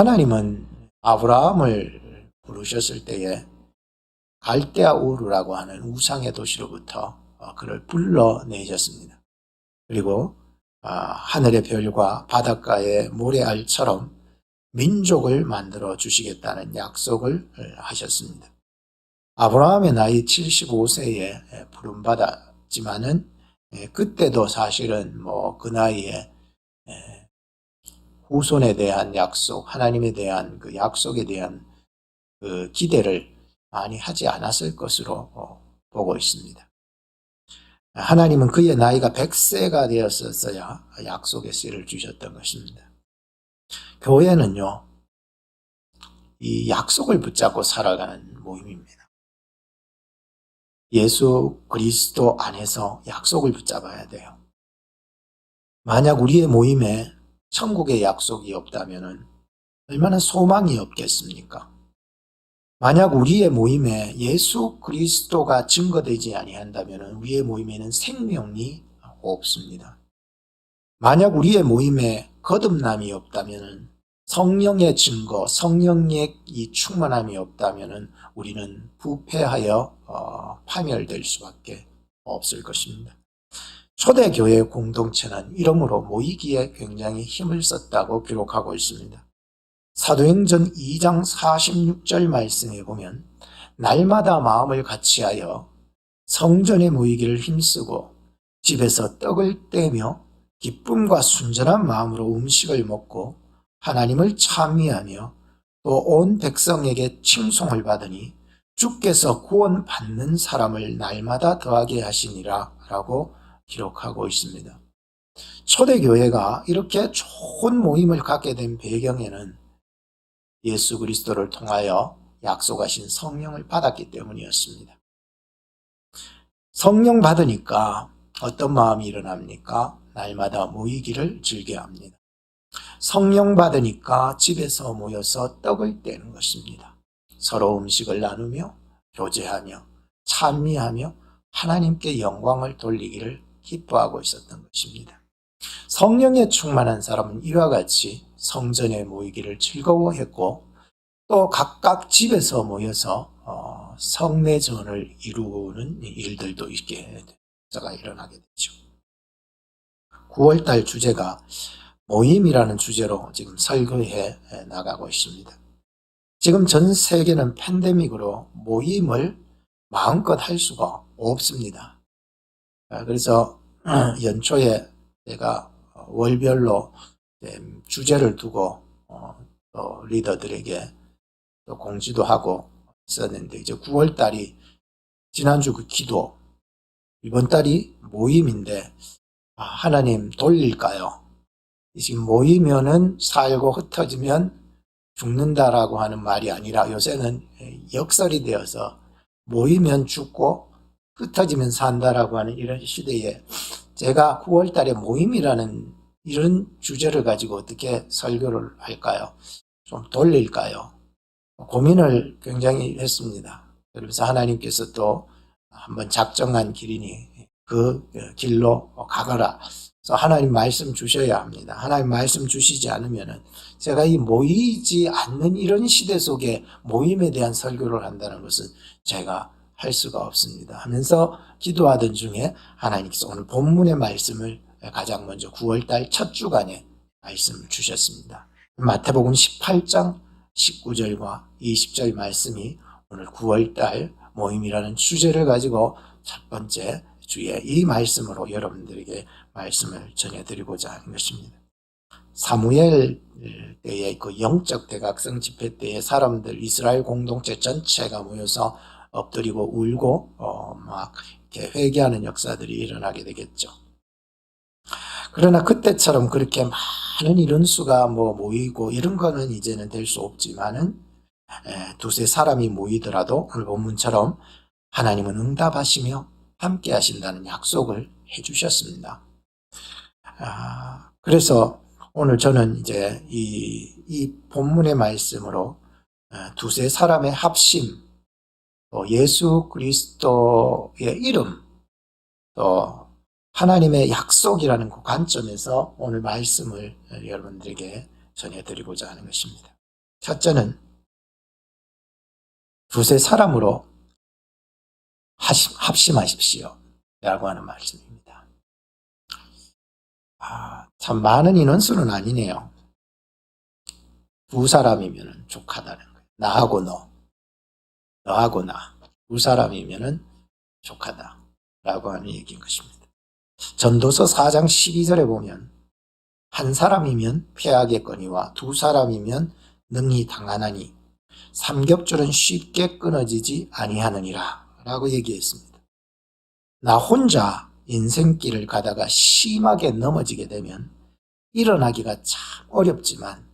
하나님은 아브라함을 부르셨을 때에 갈대아 우르라고 하는 우상의 도시로부터 그를 불러내셨습니다. 그리고 하늘의 별과 바닷가의 모래알처럼 민족을 만들어 주시겠다는 약속을 하셨습니다. 아브라함의 나이 75세에 부름받았지만은 그때도 사실은 그 나이에 후손에 대한 약속, 하나님에 대한 그 약속에 대한 그 기대를 많이 하지 않았을 것으로 보고 있습니다. 하나님은 그의 나이가 100세가 되었어야 약속의 씨를 주셨던 것입니다. 교회는요, 이 약속을 붙잡고 살아가는 모임입니다. 예수 그리스도 안에서 약속을 붙잡아야 돼요. 만약 우리의 모임에 천국의 약속이 없다면 얼마나 소망이 없겠습니까? 만약 우리의 모임에 예수 그리스도가 증거되지 아니한다면 우리의 모임에는 생명이 없습니다. 만약 우리의 모임에 거듭남이 없다면 성령의 증거, 성령의 이 충만함이 없다면 우리는 부패하여 파멸될 수밖에 없을 것입니다. 초대교회 공동체는 이러므로 모이기에 굉장히 힘을 썼다고 기록하고 있습니다. 사도행전 2장 46절 말씀에 보면 날마다 마음을 같이하여 성전에 모이기를 힘쓰고 집에서 떡을 떼며 기쁨과 순전한 마음으로 음식을 먹고 하나님을 찬미하며 또 온 백성에게 칭송을 받으니 주께서 구원받는 사람을 날마다 더하게 하시니라 라고 기록하고 있습니다. 초대교회가 이렇게 좋은 모임을 갖게 된 배경에는 예수 그리스도를 통하여 약속하신 성령을 받았기 때문이었습니다. 성령 받으니까 어떤 마음이 일어납니까? 날마다 모이기를 즐겨합니다. 성령 받으니까 집에서 모여서 떡을 떼는 것입니다. 서로 음식을 나누며 교제하며 찬미하며 하나님께 영광을 돌리기를 기뻐하고 있었던 것입니다. 성령에 충만한 사람은 이와 같이 성전에 모이기를 즐거워했고 또 각각 집에서 모여서 성례전을 이루는 일들도 있게 일어나게 되죠. 9월달 주제가 모임이라는 주제로 지금 설교해 나가고 있습니다. 지금 전 세계는 팬데믹으로 모임을 마음껏 할 수가 없습니다. 그래서 연초에 제가 월별로 주제를 두고 또 리더들에게 또 공지도 하고 있었는데 이제 9월 달이 지난주 그 기도, 이번 달이 모임인데 하나님 돌릴까요? 지금 모이면은 살고 흩어지면 죽는다라고 하는 말이 아니라 요새는 역설이 되어서 모이면 죽고 흩어지면 산다라고 하는 이런 시대에 제가 9월 달에 모임이라는 이런 주제를 가지고 어떻게 설교를 할까요? 좀 돌릴까요? 고민을 굉장히 했습니다. 그래서 하나님께서 또 한번 작정한 길이니 그 길로 가거라. 그래서 하나님 말씀 주셔야 합니다. 하나님 말씀 주시지 않으면은 제가 이 모이지 않는 이런 시대 속에 모임에 대한 설교를 한다는 것은 제가 할 수가 없습니다. 하면서 기도하던 중에 하나님께서 오늘 본문의 말씀을 가장 먼저 9월달 첫 주간에 말씀을 주셨습니다. 마태복음 18장 19절과 20절 말씀이 오늘 9월달 모임이라는 주제를 가지고 첫 번째 주에 이 말씀으로 여러분들에게 말씀을 전해드리고자 하는 것입니다. 사무엘 때의 그 영적 대각성 집회 때에 사람들 이스라엘 공동체 전체가 모여서 엎드리고 울고 막 이렇게 회개하는 역사들이 일어나게 되겠죠. 그러나 그때처럼 그렇게 많은 인원수가 모이고 이런 거는 이제는 될 수 없지만은 두세 사람이 모이더라도 오늘 본문처럼 하나님은 응답하시며 함께 하신다는 약속을 해주셨습니다. 그래서 오늘 저는 이제 이 본문의 말씀으로 두세 사람의 합심, 또 예수 그리스도의 이름, 또 하나님의 약속이라는 그 관점에서 오늘 말씀을 여러분들에게 전해드리고자 하는 것입니다. 첫째는 두세 사람으로 합심하십시오 라고 하는 말씀입니다. 참 많은 인원수는 아니네요. 두 사람이면 족하다는 거예요. 나하고 너하고 나. 두 사람이면 족하다라고 하는 얘기인 것입니다. 전도서 4장 12절에 보면 한 사람이면 패하겠거니와 두 사람이면 능히 당하나니 삼겹줄은 쉽게 끊어지지 아니하느니라 라고 얘기했습니다. 나 혼자 인생길을 가다가 심하게 넘어지게 되면 일어나기가 참 어렵지만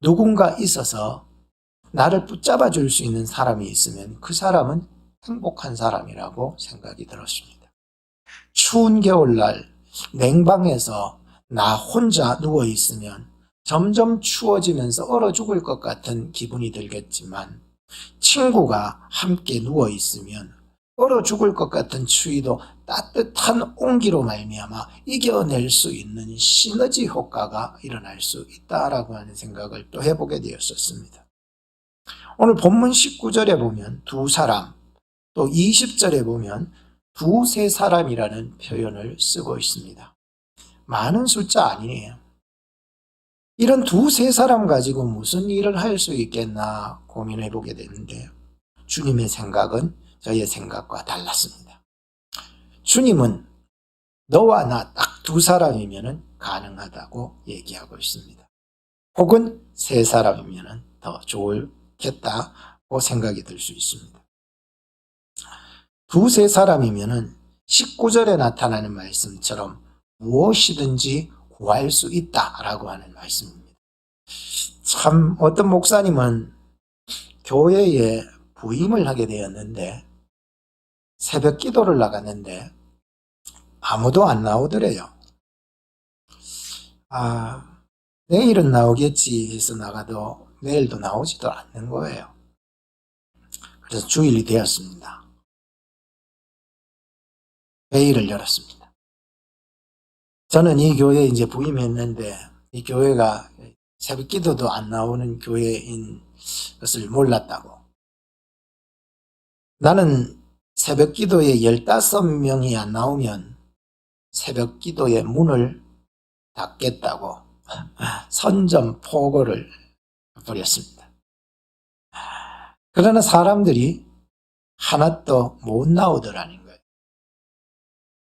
누군가 있어서 나를 붙잡아 줄 수 있는 사람이 있으면 그 사람은 행복한 사람이라고 생각이 들었습니다. 추운 겨울날 냉방에서 나 혼자 누워 있으면 점점 추워지면서 얼어 죽을 것 같은 기분이 들겠지만 친구가 함께 누워 있으면 얼어 죽을 것 같은 추위도 따뜻한 온기로 말미암아 이겨낼 수 있는 시너지 효과가 일어날 수 있다라고 하는 생각을 또 해보게 되었었습니다. 오늘 본문 19절에 보면 두 사람, 또 20절에 보면 두세 사람이라는 표현을 쓰고 있습니다. 많은 숫자 아니에요. 이런 두세 사람 가지고 무슨 일을 할 수 있겠나 고민해 보게 되는데 주님의 생각은 저의 생각과 달랐습니다. 주님은 너와 나 딱 두 사람이면 가능하다고 얘기하고 있습니다. 혹은 세 사람이면 더 좋겠다고 생각이 들 수 있습니다. 두세 사람이면 19절에 나타나는 말씀처럼 무엇이든지 구할 수 있다라고 하는 말씀입니다. 참 어떤 목사님은 교회에 부임을 하게 되었는데 새벽 기도를 나갔는데 아무도 안 나오더래요. 내일은 나오겠지 해서 나가도 내일도 나오지도 않는 거예요. 그래서 주일이 되었습니다. 회의를 열었습니다. 저는 이 교회에 이제 부임했는데 이 교회가 새벽 기도도 안 나오는 교회인 것을 몰랐다고. 나는 새벽 기도에 15명이 안 나오면 새벽 기도의 문을 닫겠다고 선전포고를 벌였습니다. 그러나 사람들이 하나도 못 나오더라는 거예요.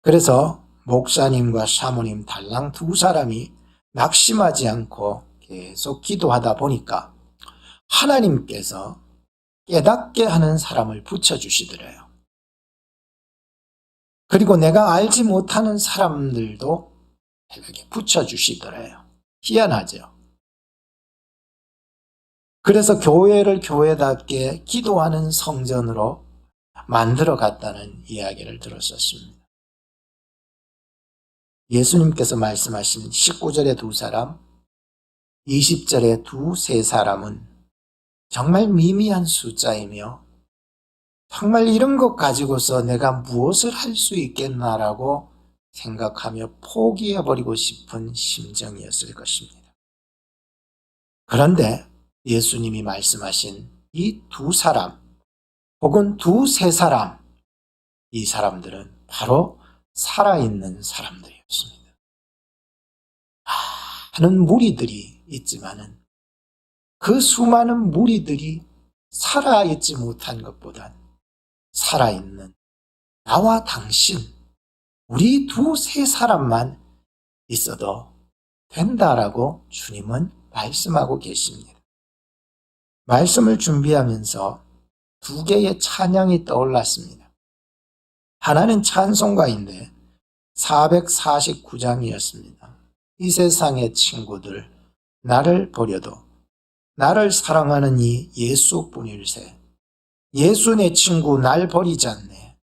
그래서 목사님과 사모님 달랑 두 사람이 낙심하지 않고 계속 기도하다 보니까 하나님께서 깨닫게 하는 사람을 붙여주시더래요. 그리고 내가 알지 못하는 사람들도 이렇게 붙여주시더래요. 희한하죠. 그래서 교회를 교회답게 기도하는 성전으로 만들어 갔다는 이야기를 들었었습니다. 예수님께서 말씀하신 19절에 두 사람, 20절에 두세 사람은 정말 미미한 숫자이며 정말 이런 것 가지고서 내가 무엇을 할 수 있겠나라고 생각하며 포기해버리고 싶은 심정이었을 것입니다. 그런데 예수님이 말씀하신 이 두 사람 혹은 두세 사람, 이 사람들은 바로 살아있는 사람들이었습니다. 많은 무리들이 있지만은 그 수많은 무리들이 살아있지 못한 것보단 살아있는 나와 당신, 우리 두세 사람만 있어도 된다라고 주님은 말씀하고 계십니다. 말씀을 준비하면서 두 개의 찬양이 떠올랐습니다. 하나는 찬송가인데 449장이었습니다. 이 세상의 친구들 나를 버려도 나를 사랑하는 이 예수뿐일세. 예수 내 친구 날 버리지 않네.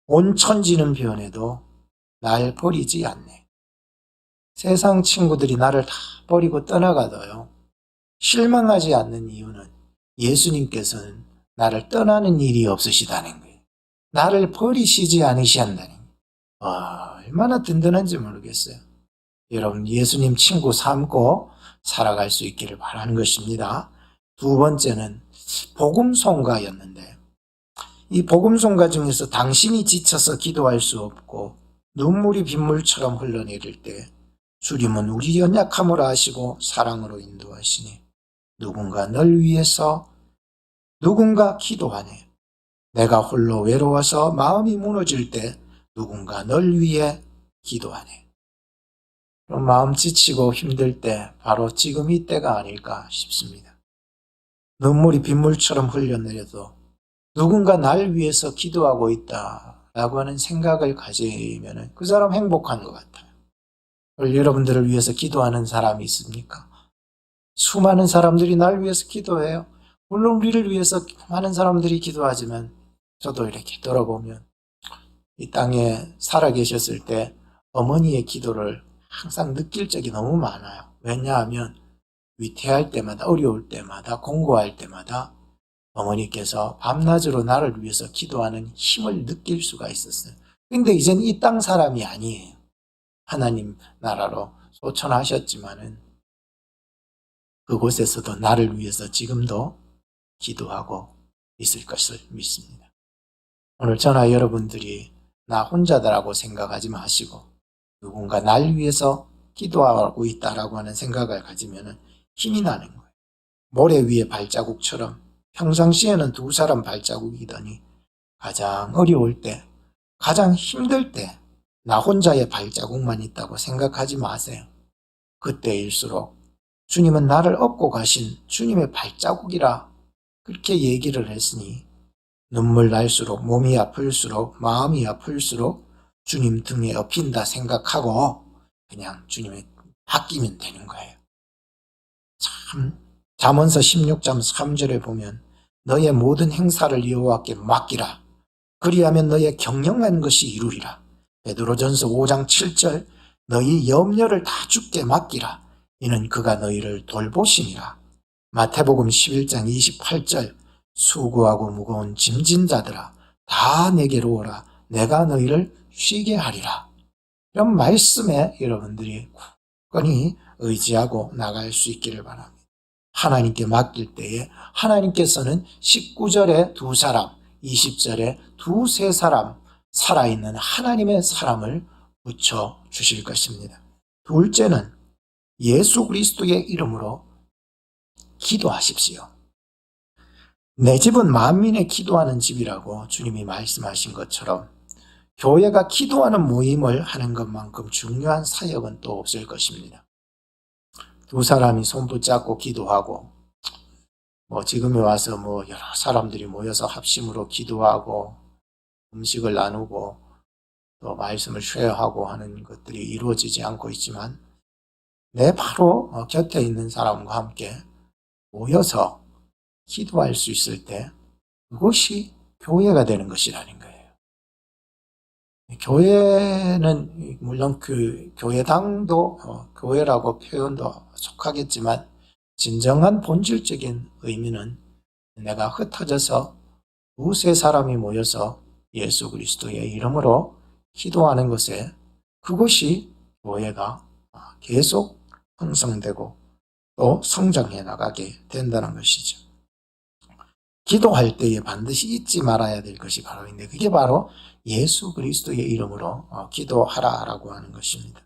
온 천지는 변해도 날 버리지 않네. 세상 친구들이 나를 다 버리고 떠나가도요, 실망하지 않는 이유는 예수님께서는 나를 떠나는 일이 없으시다는 거예요. 나를 버리시지 않으신다는 거예요. 얼마나 든든한지 모르겠어요. 여러분 예수님 친구 삼고 살아갈 수 있기를 바라는 것입니다. 두 번째는 복음송가였는데, 이 복음송가 중에서 당신이 지쳐서 기도할 수 없고 눈물이 빗물처럼 흘러내릴 때 주님은 우리 연약함을 아시고 사랑으로 인도하시니 누군가 널 위해서 누군가 기도하네. 내가 홀로 외로워서 마음이 무너질 때 누군가 널 위해 기도하네. 그럼 마음 지치고 힘들 때 바로 지금 이때가 아닐까 싶습니다. 눈물이 빗물처럼 흘러내려도 누군가 날 위해서 기도하고 있다라고 하는 생각을 가지면 그 사람 행복한 것 같아요. 여러분들을 위해서 기도하는 사람이 있습니까? 수많은 사람들이 날 위해서 기도해요. 물론 우리를 위해서 많은 사람들이 기도하지만 저도 이렇게 돌아보면 이 땅에 살아계셨을 때 어머니의 기도를 항상 느낄 적이 너무 많아요. 왜냐하면 위태할 때마다, 어려울 때마다, 공고할 때마다 어머니께서 밤낮으로 나를 위해서 기도하는 힘을 느낄 수가 있었어요. 근데 이젠 이 땅 사람이 아니에요. 하나님 나라로 소천하셨지만은 그곳에서도 나를 위해서 지금도 기도하고 있을 것을 믿습니다. 오늘 저나 여러분들이 나 혼자다라고 생각하지 마시고 누군가 날 위해서 기도하고 있다라고 하는 생각을 가지면 힘이 나는 거예요. 모래 위에 발자국처럼 평상시에는 두 사람 발자국이더니 가장 어려울 때, 가장 힘들 때 나 혼자의 발자국만 있다고 생각하지 마세요. 그때일수록 주님은 나를 업고 가신 주님의 발자국이라 그렇게 얘기를 했으니 눈물 날수록, 몸이 아플수록, 마음이 아플수록 주님 등에 업힌다 생각하고 그냥 주님에 맡기면 되는 거예요. 참, 잠언서 16장 3절에 보면 너의 모든 행사를 여호와께 맡기라. 그리하면 너의 경영한 것이 이루리라. 베드로전서 5장 7절 너희 염려를 다 주께 맡기라. 이는 그가 너희를 돌보심이라. 마태복음 11장 28절 수고하고 무거운 짐진 자들아 다 내게로 오라. 내가 너희를 쉬게 하리라. 이런 말씀에 여러분들이 굳건히 의지하고 나갈 수 있기를 바랍니다. 하나님께 맡길 때에 하나님께서는 19절에 두 사람, 20절에 두세 사람 살아있는 하나님의 사람을 붙여주실 것입니다. 둘째는 예수 그리스도의 이름으로 기도하십시오. 내 집은 만민의 기도하는 집이라고 주님이 말씀하신 것처럼 교회가 기도하는 모임을 하는 것만큼 중요한 사역은 또 없을 것입니다. 두 사람이 손 붙잡고 기도하고 지금에 와서 여러 사람들이 모여서 합심으로 기도하고 음식을 나누고 또 말씀을 쉐어하고 하는 것들이 이루어지지 않고 있지만 내 바로 곁에 있는 사람과 함께 모여서 기도할 수 있을 때 그것이 교회가 되는 것이라는 거예요. 교회는 물론 그 교회당도 교회라고 표현도 속하겠지만 진정한 본질적인 의미는 내가 흩어져서 두세 사람이 모여서 예수 그리스도의 이름으로 기도하는 것에 그것이 교회가 계속 형성되고 또 성장해 나가게 된다는 것이죠. 기도할 때에 반드시 잊지 말아야 될 것이 바로 있는데 그게 바로 예수 그리스도의 이름으로 기도하라라고 하는 것입니다.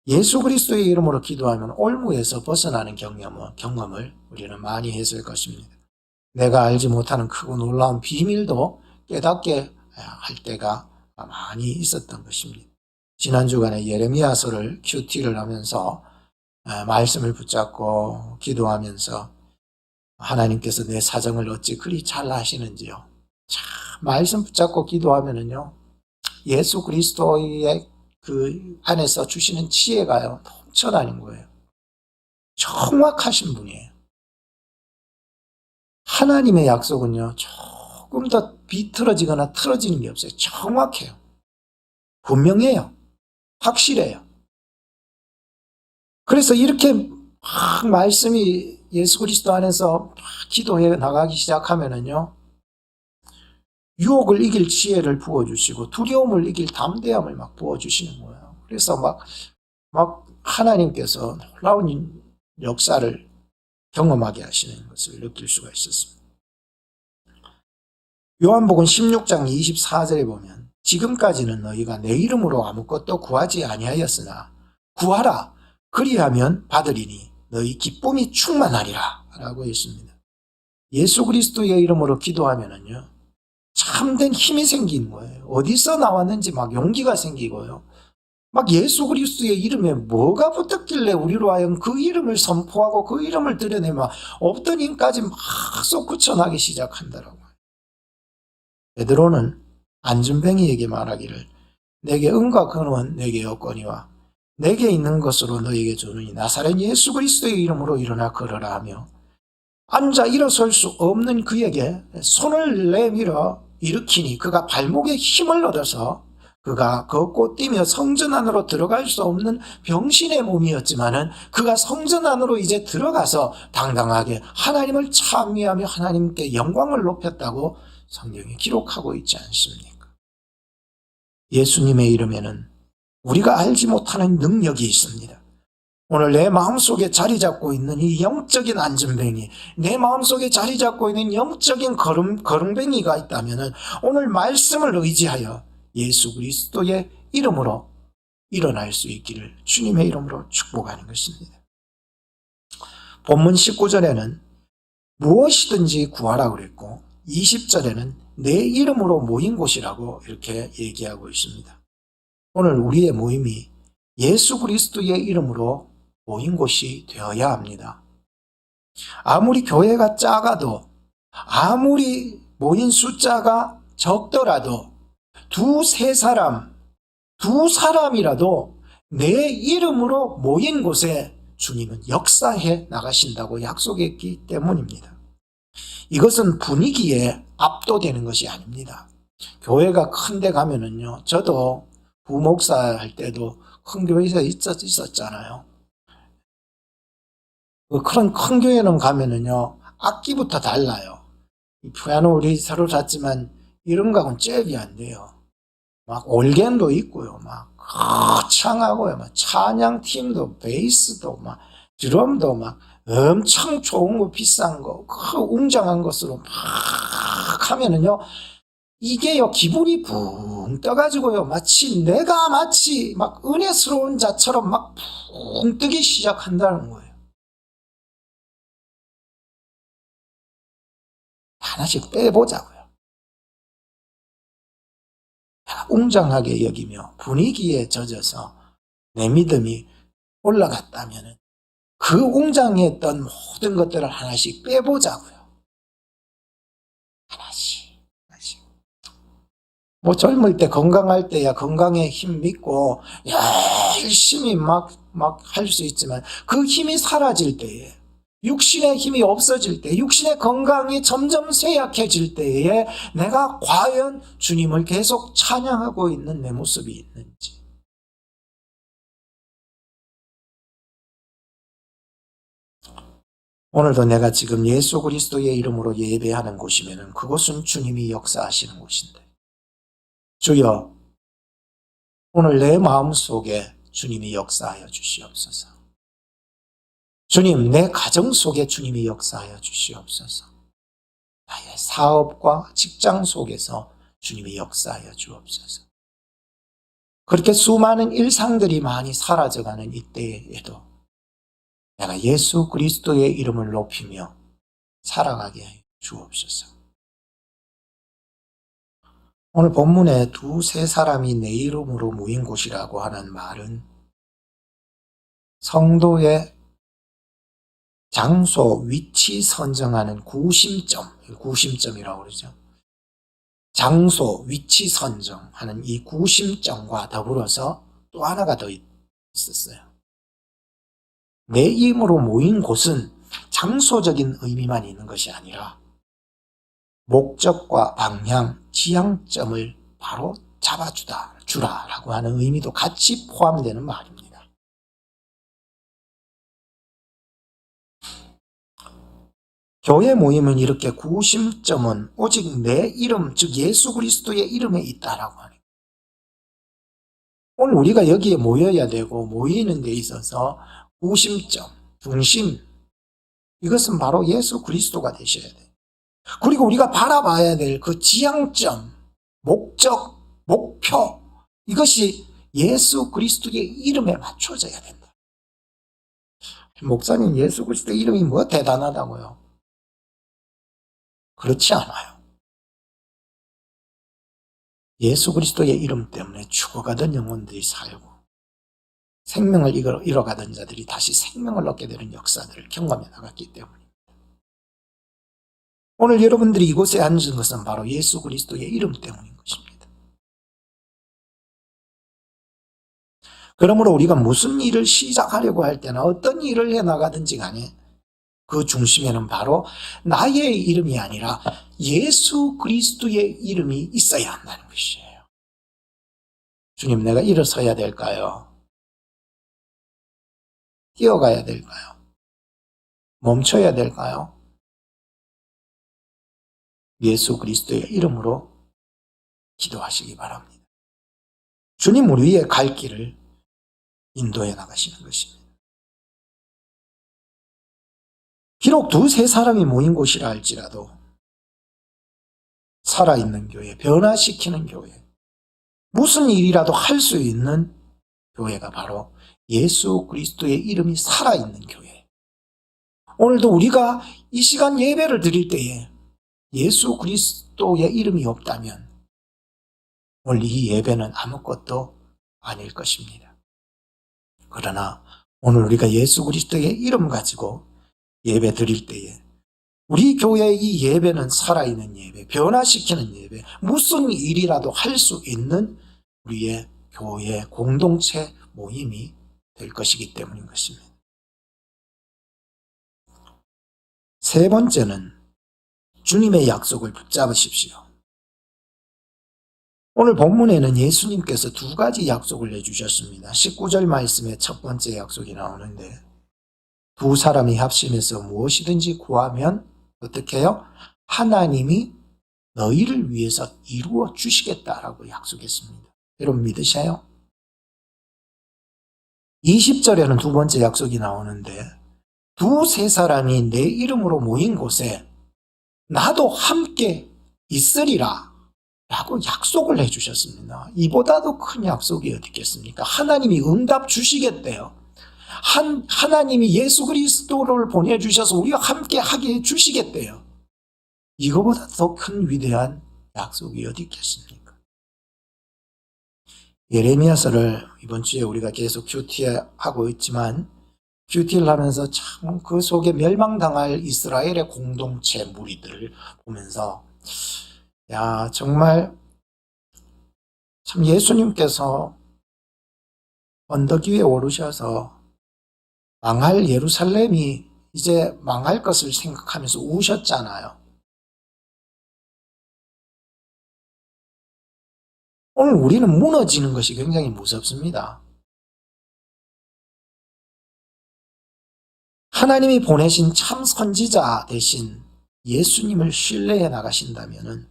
예수 그리스도의 이름으로 기도하면 올무에서 벗어나는 경험을 우리는 많이 했을 것입니다. 내가 알지 못하는 크고 놀라운 비밀도 깨닫게 할 때가 많이 있었던 것입니다. 지난 주간에 예레미야서를 큐티를 하면서 말씀을 붙잡고 기도하면서 하나님께서 내 사정을 어찌 그리 잘 아시는지요. 참 말씀 붙잡고 기도하면은요 예수 그리스도의 그 안에서 주시는 지혜가요 넘쳐나는 거예요. 정확하신 분이에요. 하나님의 약속은요 조금 더 비틀어지거나 틀어지는 게 없어요. 정확해요. 분명해요. 확실해요. 그래서 이렇게 막 말씀이 예수 그리스도 안에서 기도해 나가기 시작하면은요 유혹을 이길 지혜를 부어주시고 두려움을 이길 담대함을 막 부어주시는 거예요. 그래서 막 하나님께서 놀라운 역사를 경험하게 하시는 것을 느낄 수가 있었습니다. 요한복음 16장 24절에 보면 지금까지는 너희가 내 이름으로 아무것도 구하지 아니하였으나 구하라 그리하면 받으리니 너희 기쁨이 충만하리라 라고 했습니다. 예수 그리스도의 이름으로 기도하면은요 참된 힘이 생기는 거예요. 어디서 나왔는지 막 용기가 생기고요. 막 예수 그리스도의 이름에 뭐가 붙었길래 우리로 하여금 그 이름을 선포하고 그 이름을 드러내면 없던 힘까지 막 솟구쳐나기 시작한다라고. 베드로는 안전뱅이에게 말하기를 내게 은과 금은 내게 없거니와 내게 있는 것으로 너에게 주느니 나사렛 예수 그리스도의 이름으로 일어나 걸어라 하며 앉아 일어설 수 없는 그에게 손을 내밀어 일으키니 그가 발목에 힘을 얻어서 그가 걷고 뛰며 성전 안으로 들어갈 수 없는 병신의 몸이었지만은 그가 성전 안으로 이제 들어가서 당당하게 하나님을 찬미하며 하나님께 영광을 높였다고 성경에 기록하고 있지 않습니까? 예수님의 이름에는 우리가 알지 못하는 능력이 있습니다. 오늘 내 마음속에 자리 잡고 있는 이 영적인 안전뱅이, 내 마음속에 자리 잡고 있는 영적인 거름뱅이가 있다면 오늘 말씀을 의지하여 예수 그리스도의 이름으로 일어날 수 있기를 주님의 이름으로 축복하는 것입니다. 본문 19절에는 무엇이든지 구하라 그랬고 20절에는 내 이름으로 모인 곳이라고 이렇게 얘기하고 있습니다. 오늘 우리의 모임이 예수 그리스도의 이름으로 모인 곳이 되어야 합니다. 아무리 교회가 작아도 아무리 모인 숫자가 적더라도 두세 사람이라도 내 이름으로 모인 곳에 주님은 역사해 나가신다고 약속했기 때문입니다. 이것은 분위기에 압도되는 것이 아닙니다. 교회가 큰 데 가면은요, 저도 부목사 할 때도 큰 교회에서 있었잖아요. 그런 큰 교회는 가면은요, 악기부터 달라요. 피아노 우리 새로 샀지만 이런 거하고는 잽이 안 돼요. 막 올겐도 있고요, 막 거창하고요, 막 찬양팀도 베이스도 막 드럼도 막 엄청 좋은 거 비싼 거, 그 웅장한 것으로 막 하면은요, 이게요 기분이 붕 떠가지고요, 내가 마치 막 은혜스러운 자처럼 막 붕 뜨기 시작한다는 거예요. 하나씩 빼보자고요. 웅장하게 여기며 분위기에 젖어서 내 믿음이 올라갔다면 그 웅장했던 모든 것들을 하나씩 빼보자고요. 하나씩. 뭐 젊을 때 건강할 때야 건강에 힘 믿고 열심히 막 할 수 있지만 그 힘이 사라질 때에, 육신의 힘이 없어질 때, 육신의 건강이 점점 쇠약해질 때에 내가 과연 주님을 계속 찬양하고 있는 내 모습이 있는지. 오늘도 내가 지금 예수 그리스도의 이름으로 예배하는 곳이면 그곳은 주님이 역사하시는 곳인데, 주여 오늘 내 마음속에 주님이 역사하여 주시옵소서. 주님, 내 가정 속에 주님이 역사하여 주시옵소서. 나의 사업과 직장 속에서 주님이 역사하여 주옵소서. 그렇게 수많은 일상들이 많이 사라져가는 이때에도 내가 예수 그리스도의 이름을 높이며 살아가게 해 주옵소서. 오늘 본문에 두세 사람이 내 이름으로 모인 곳이라고 하는 말은 성도의 장소, 위치 선정하는 구심점이라고 그러죠. 장소, 위치 선정하는 이 구심점과 더불어서 또 하나가 더 있었어요. 내 이름으로 모인 곳은 장소적인 의미만 있는 것이 아니라 목적과 방향, 지향점을 바로 주라라고 하는 의미도 같이 포함되는 말입니다. 교회 모임은 이렇게 구심점은 오직 내 이름, 즉 예수 그리스도의 이름에 있다라고 하는. 오늘 우리가 여기에 모여야 되고 모이는 데 있어서 구심점, 중심, 이것은 바로 예수 그리스도가 되셔야 돼요. 그리고 우리가 바라봐야 될 그 지향점, 목적, 목표, 이것이 예수 그리스도의 이름에 맞춰져야 된다. 목사님, 예수 그리스도 이름이 뭐 대단하다고요? 그렇지 않아요. 예수 그리스도의 이름 때문에 죽어가던 영혼들이 살고 생명을 잃어가던 자들이 다시 생명을 얻게 되는 역사들을 경험해 나갔기 때문입니다. 오늘 여러분들이 이곳에 앉은 것은 바로 예수 그리스도의 이름 때문인 것입니다. 그러므로 우리가 무슨 일을 시작하려고 할 때나 어떤 일을 해나가든지 간에 그 중심에는 바로 나의 이름이 아니라 예수 그리스도의 이름이 있어야 한다는 것이에요. 주님, 내가 일어서야 될까요? 뛰어가야 될까요? 멈춰야 될까요? 예수 그리스도의 이름으로 기도하시기 바랍니다. 주님 우리의 갈 길을 인도해 나가시는 것입니다. 비록 두세 사람이 모인 곳이라 할지라도 살아있는 교회, 변화시키는 교회, 무슨 일이라도 할 수 있는 교회가 바로 예수 그리스도의 이름이 살아있는 교회. 오늘도 우리가 이 시간 예배를 드릴 때에 예수 그리스도의 이름이 없다면 오늘 이 예배는 아무것도 아닐 것입니다. 그러나 오늘 우리가 예수 그리스도의 이름 가지고 예배 드릴 때에 우리 교회의 이 예배는 살아있는 예배, 변화시키는 예배, 무슨 일이라도 할 수 있는 우리의 교회 공동체 모임이 될 것이기 때문인 것입니다. 세 번째는 주님의 약속을 붙잡으십시오. 오늘 본문에는 예수님께서 두 가지 약속을 내주셨습니다. 19절 말씀에 첫 번째 약속이 나오는데 두 사람이 합심해서 무엇이든지 구하면 어떻게 해요? 하나님이 너희를 위해서 이루어 주시겠다라고 약속했습니다. 여러분 믿으셔요? 20절에는 두 번째 약속이 나오는데 두세 사람이 내 이름으로 모인 곳에 나도 함께 있으리라 라고 약속을 해주셨습니다. 이보다도 큰 약속이 어디 있겠습니까? 하나님이 응답 주시겠대요. 하나님이 예수 그리스도를 보내주셔서 우리와 함께 하게 해주시겠대요. 이거보다 더 큰 위대한 약속이 어디 있겠습니까? 예레미야서를 이번 주에 우리가 계속 큐티하고 있지만 큐티를 하면서 참 그 속에 멸망당할 이스라엘의 공동체 무리들을 보면서 야, 정말 참 예수님께서 언덕 위에 오르셔서 망할 예루살렘이 이제 망할 것을 생각하면서 우셨잖아요. 오늘 우리는 무너지는 것이 굉장히 무섭습니다. 하나님이 보내신 참 선지자 대신 예수님을 신뢰해 나가신다면은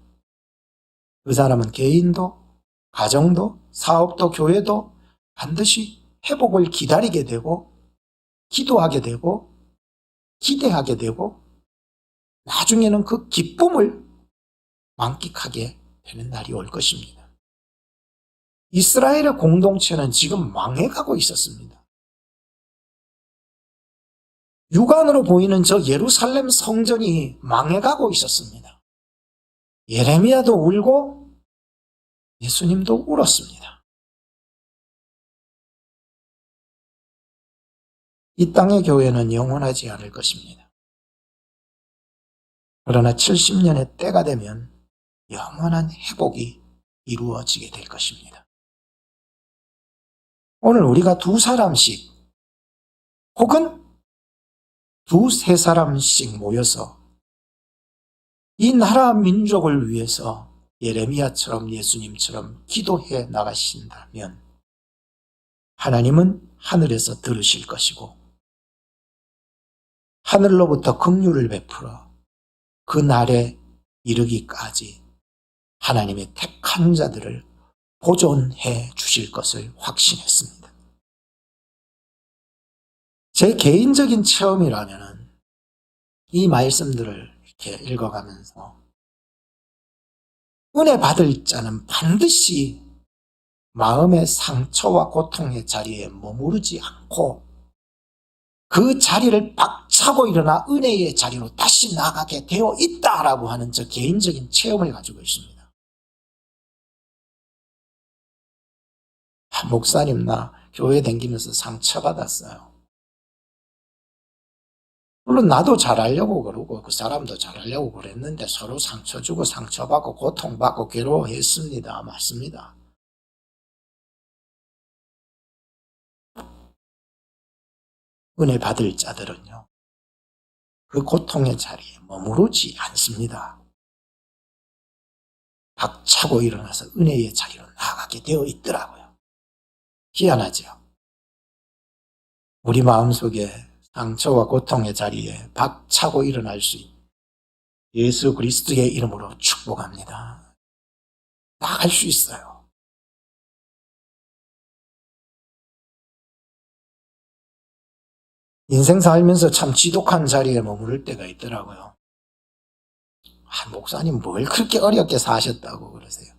그 사람은 개인도, 가정도, 사업도, 교회도 반드시 회복을 기다리게 되고, 기도하게 되고, 기대하게 되고, 나중에는 그 기쁨을 만끽하게 되는 날이 올 것입니다. 이스라엘의 공동체는 지금 망해가고 있었습니다. 육안으로 보이는 저 예루살렘 성전이 망해가고 있었습니다. 예레미야도 울고 예수님도 울었습니다. 이 땅의 교회는 영원하지 않을 것입니다. 그러나 70년의 때가 되면 영원한 회복이 이루어지게 될 것입니다. 오늘 우리가 두 사람씩 혹은 두세 사람씩 모여서 이 나라 민족을 위해서 예레미야처럼 예수님처럼 기도해 나가신다면 하나님은 하늘에서 들으실 것이고 하늘로부터 긍휼을 베풀어 그 날에 이르기까지 하나님의 택한 자들을 보존해 주실 것을 확신했습니다. 제 개인적인 체험이라면 이 말씀들을 이렇게 읽어가면서 은혜 받을 자는 반드시 마음의 상처와 고통의 자리에 머무르지 않고 그 자리를 박차고 일어나 은혜의 자리로 다시 나가게 되어 있다라고 하는 저 개인적인 체험을 가지고 있습니다. 목사님, 나 교회 다니면서 상처받았어요. 물론 나도 잘하려고 그러고 그 사람도 잘하려고 그랬는데 서로 상처 주고 상처받고 고통받고 괴로워했습니다. 맞습니다. 은혜 받을 자들은요, 그 고통의 자리에 머무르지 않습니다. 박차고 일어나서 은혜의 자리로 나가게 되어 있더라고요. 희한하죠. 우리 마음속에 상처와 고통의 자리에 박차고 일어날 수 있는 예수 그리스도의 이름으로 축복합니다. 나갈 수 있어요. 인생 살면서 참 지독한 자리에 머무를 때가 있더라고요. 목사님 뭘 그렇게 어렵게 사셨다고 그러세요.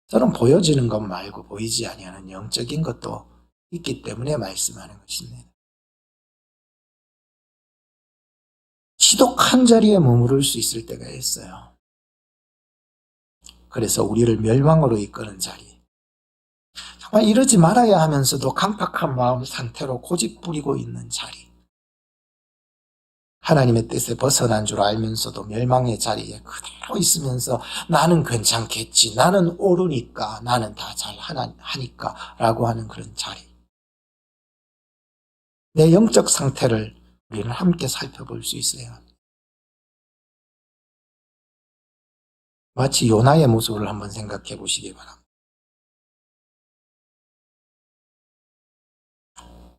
저는 보여지는 것 말고 보이지 아니하는 영적인 것도 있기 때문에 말씀하는 것입니다. 지독한 자리에 머무를 수 있을 때가 있어요. 그래서 우리를 멸망으로 이끄는 자리, 정말 이러지 말아야 하면서도 강팍한 마음 상태로 고집 부리고 있는 자리, 하나님의 뜻에 벗어난 줄 알면서도 멸망의 자리에 그대로 있으면서 나는 괜찮겠지, 나는 옳으니까, 나는 다 잘하니까 라고 하는 그런 자리, 내 영적 상태를 우리는 함께 살펴볼 수 있어야 합니다. 마치 요나의 모습을 한번 생각해 보시기 바랍니다.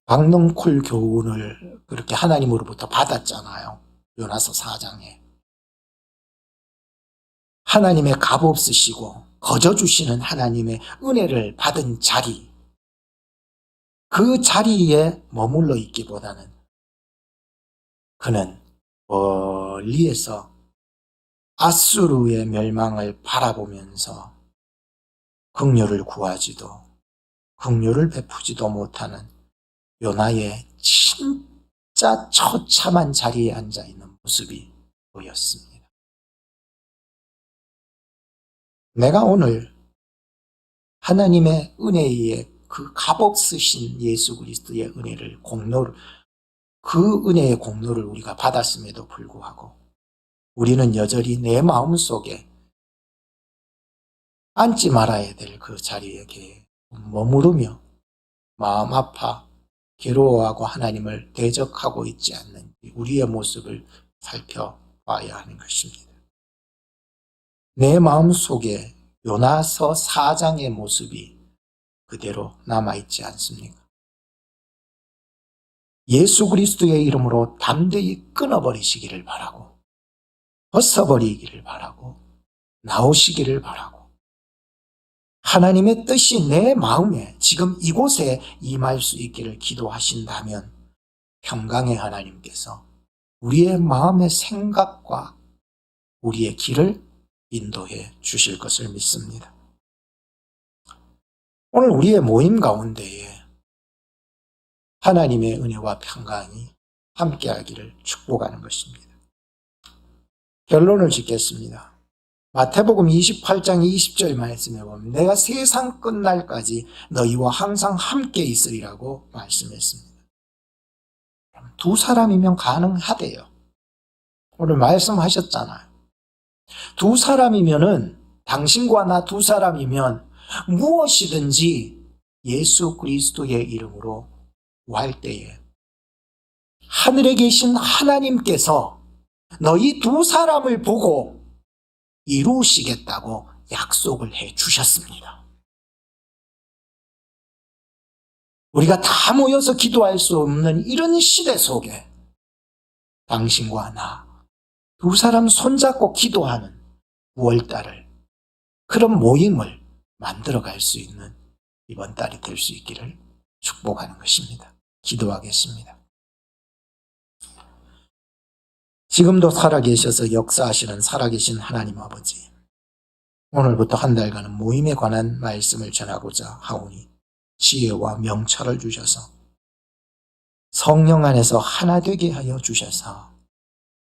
박넝쿨 교훈을 그렇게 하나님으로부터 받았잖아요. 요나서 4장에. 하나님의 값없으시고 거저 주시는 하나님의 은혜를 받은 자리, 그 자리에 머물러 있기보다는 그는 멀리에서 아수르의 멸망을 바라보면서 긍휼을 구하지도 긍휼을 베푸지도 못하는 요나의 진짜 처참한 자리에 앉아있는 모습이 보였습니다. 내가 오늘 하나님의 은혜에 그 값없으신 예수 그리스도의 은혜를 그 은혜의 공로를 우리가 받았음에도 불구하고 우리는 여전히 내 마음속에 앉지 말아야 될 그 자리에 머무르며 마음 아파 괴로워하고 하나님을 대적하고 있지 않는지 우리의 모습을 살펴봐야 하는 것입니다. 내 마음속에 요나서 4장의 모습이 그대로 남아있지 않습니까? 예수 그리스도의 이름으로 담대히 끊어버리시기를 바라고, 벗어버리기를 바라고, 나오시기를 바라고, 하나님의 뜻이 내 마음에 지금 이곳에 임할 수 있기를 기도하신다면 평강의 하나님께서 우리의 마음의 생각과 우리의 길을 인도해 주실 것을 믿습니다. 오늘 우리의 모임 가운데에 하나님의 은혜와 평강이 함께하기를 축복하는 것입니다. 결론을 짓겠습니다. 마태복음 28장 20절 말씀에 보면 내가 세상 끝날까지 너희와 항상 함께 있으리라고 말씀했습니다. 두 사람이면 가능하대요. 오늘 말씀하셨잖아요. 두 사람이면은, 당신과 나 두 사람이면 무엇이든지 예수 그리스도의 이름으로 구할 때에 하늘에 계신 하나님께서 너희 두 사람을 보고 이루시겠다고 약속을 해 주셨습니다. 우리가 다 모여서 기도할 수 없는 이런 시대 속에 당신과 나 두 사람 손잡고 기도하는 9월달을, 그런 모임을 만들어갈 수 있는 이번 달이 될 수 있기를 축복하는 것입니다. 기도하겠습니다. 지금도 살아계셔서 역사하시는 살아계신 하나님 아버지, 오늘부터 한 달간은 모임에 관한 말씀을 전하고자 하오니 지혜와 명철을 주셔서 성령 안에서 하나 되게 하여 주셔서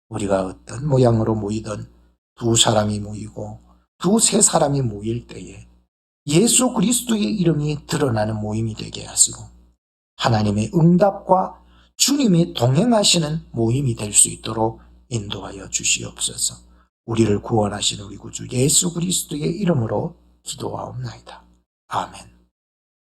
우리가 어떤 모양으로 모이든 두 사람이 모이고 두세 사람이 모일 때에 예수 그리스도의 이름이 드러나는 모임이 되게 하시고 하나님의 응답과 주님이 동행하시는 모임이 될 수 있도록 인도하여 주시옵소서. 우리를 구원하신 우리 구주 예수 그리스도의 이름으로 기도하옵나이다. 아멘.